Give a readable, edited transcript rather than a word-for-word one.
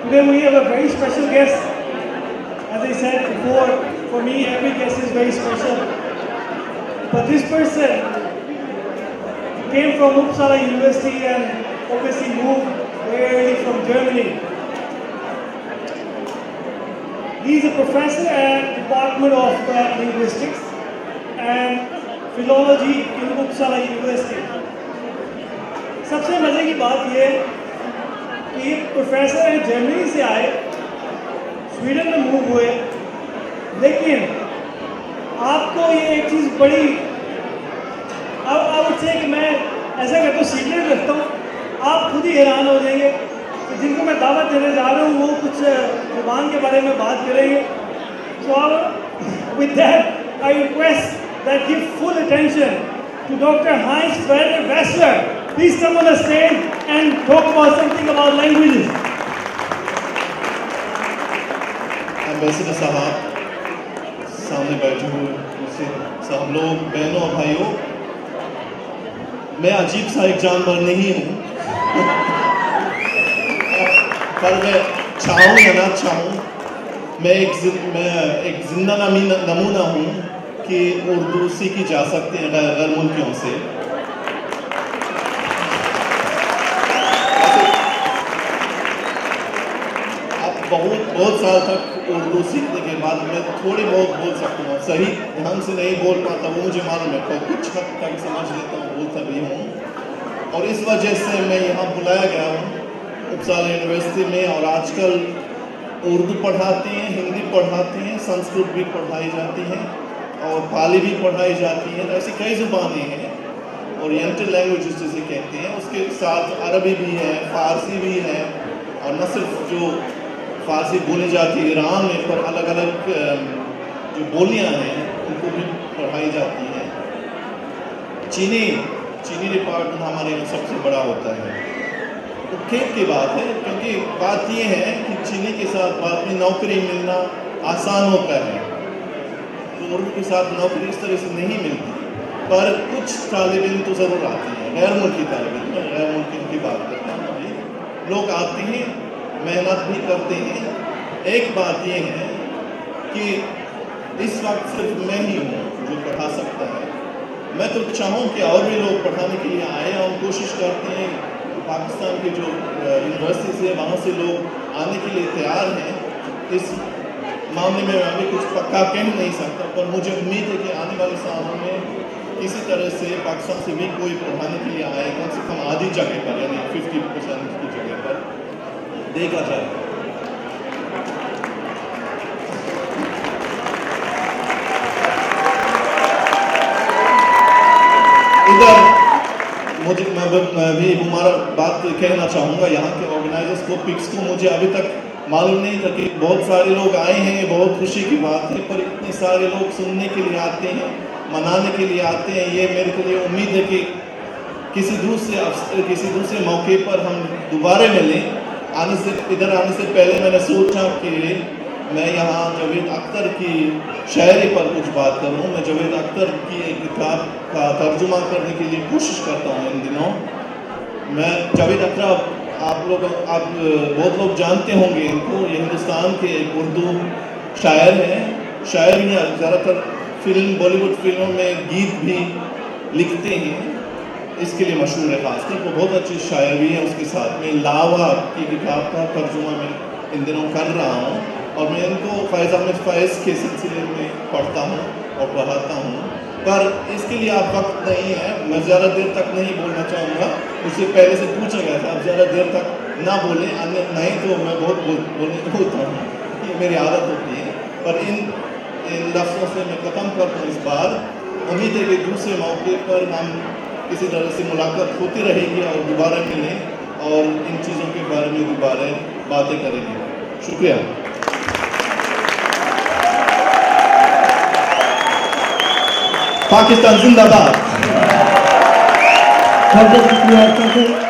Today we have a very special guest. As I said before, for me every guest is very special. But this person came from Uppsala University and obviously moved very early from Germany. He is a professor at Department of Linguistics and Philology in Uppsala University. सबसे मजे की बात ये कि professor है, Germany से आए, Sweden में मूव हुए, लेकिन आपको ये एक चीज़ बड़ी अब से कि मैं ऐसा कहता हूँ सीक्रेट रखता हूँ, आप खुद ही हैरान हो जाएंगे कि जिनको मैं दावत देने जा रहा हूँ वो कुछ जुबान के बारे में बात करेंगे. So with that I request that give full attention to Dr. Heinz Werner Wessler. Please come on the stage and talk about something about languages. Ambassador साहब, सामने बैठे हुए सब लोग, बहनों और भाइयों, मैं अजीब सा एक जानवर नहीं हूँ, पर मैं चाहूँ या ना चाहूँ, मैं एक जिंदा नमूना हूँ कि उर्दू सीखी जा सकती है गैर मुल्कियों से. बहुत साल तक उर्दू सीखने के बाद मैं थोड़ी बहुत बोल सकता हूँ. सही ढंग से नहीं बोल पाता वो मुझे मालूम है, तो कुछ हद तक समझ लेता हूँ, बोलता भी हूँ. और इस वजह से मैं यहाँ बुलाया गया हूँ उपसाला यूनिवर्सिटी में. और आजकल उर्दू पढ़ाते हैं, हिंदी पढ़ाते हैं, संस्कृत भी पढ़ाई जाती है और पाली भी पढ़ाई जाती है. ऐसी कई ज़ुबानें हैं, ओरिएंटल लैंग्वेजेस जिसे कहते हैं. उसके साथ अरबी भी है, फ़ारसी भी है, और न सिर्फ जो फ़ारसी बोली जाती है ईरान में, पर अलग अलग जो बोलियां हैं उनको भी पढ़ाई जाती हैं. चीनी डिपार्टमेंट हमारे यहाँ सबसे बड़ा होता है. तो खेत की बात है, क्योंकि बात ये है कि चीनी के साथ बाद में नौकरी मिलना आसान होता है. तो उर्दू के साथ नौकरी इस तरह से नहीं मिलती, पर कुछ तालिब इल्म तो ज़रूर आते हैं. गैर मुल्की तालिब इल्म, गैर मुल्की की बात करते हैं, लोग आते हैं, मेहनत भी करते हैं. एक बात ये है कि इस वक्त सिर्फ मैं ही हूँ जो पढ़ा सकता है. मैं तो चाहूँ कि और भी लोग पढ़ाने के लिए आए. हम कोशिश करते हैं, पाकिस्तान के जो यूनिवर्सिटीज़ है वहाँ से लोग आने के लिए तैयार हैं. इस मामले में मैं अभी कुछ पक्का कह नहीं सकता, पर मुझे उम्मीद है कि आने वाले सालों में किसी तरह से पाकिस्तान से भी कोई पढ़ाने के लिए आए, कम से कम आधी जगह पर, यानी 50% की जगह पर देखा जाए. इधर मैं भी हमारा बात कहना चाहूँगा यहाँ के ऑर्गेनाइजर्स को, पिक्स को. मुझे अभी तक मालूम नहीं था कि बहुत सारे लोग आए हैं, बहुत खुशी की बात है, पर इतने सारे लोग सुनने के लिए आते हैं, मनाने के लिए आते हैं. ये मेरे के लिए उम्मीद है कि किसी दूसरे मौके पर हम दोबारा मिलें. इधर आने से पहले मैंने सोचा कि मैं यहाँ जावेद अख्तर की शायरी पर कुछ बात करूँ. मैं जावेद अख्तर की एक किताब का तर्जुमा करने के लिए कोशिश करता हूँ इन दिनों. मैं जावेद अख्तर, आप बहुत लोग जानते होंगे इनको. ये हिंदुस्तान के एक उर्दू शायर हैं. शायर ही ज़्यादातर बॉलीवुड फिल्मों में गीत भी लिखते हैं, इसके लिए मशहूर है. खासकर वो बहुत अच्छी शायर भी है. उसके साथ में लावा की किताब का तर्जुमा मैं इन दिनों कर रहा हूँ, और मैं इनको फ़ैज़ अहमद फ़ैज़ के सिलसिले में पढ़ता हूँ और पढ़ाता हूँ. पर इसके लिए आप वक्त नहीं है, मैं ज़्यादा देर तक नहीं बोलना चाहूँगा. मुझसे पहले से पूछा गया था, आप ज़्यादा देर तक ना बोलें, नहीं तो मैं बहुत बोलता हूँ, ये मेरी आदत होती है. पर इन लफ्ज़ों से मैं ख़त्म करता हूँ इस बार. उम्मीद है कि दूसरे मौके पर हम किसी तरह से मुलाकात होती रहेगी और दोबारा मिलें और इन चीज़ों के बारे में दोबारा बातें करेंगे. शुक्रिया. पाकिस्तान जिंदाबाद. बहुत शुक्रिया.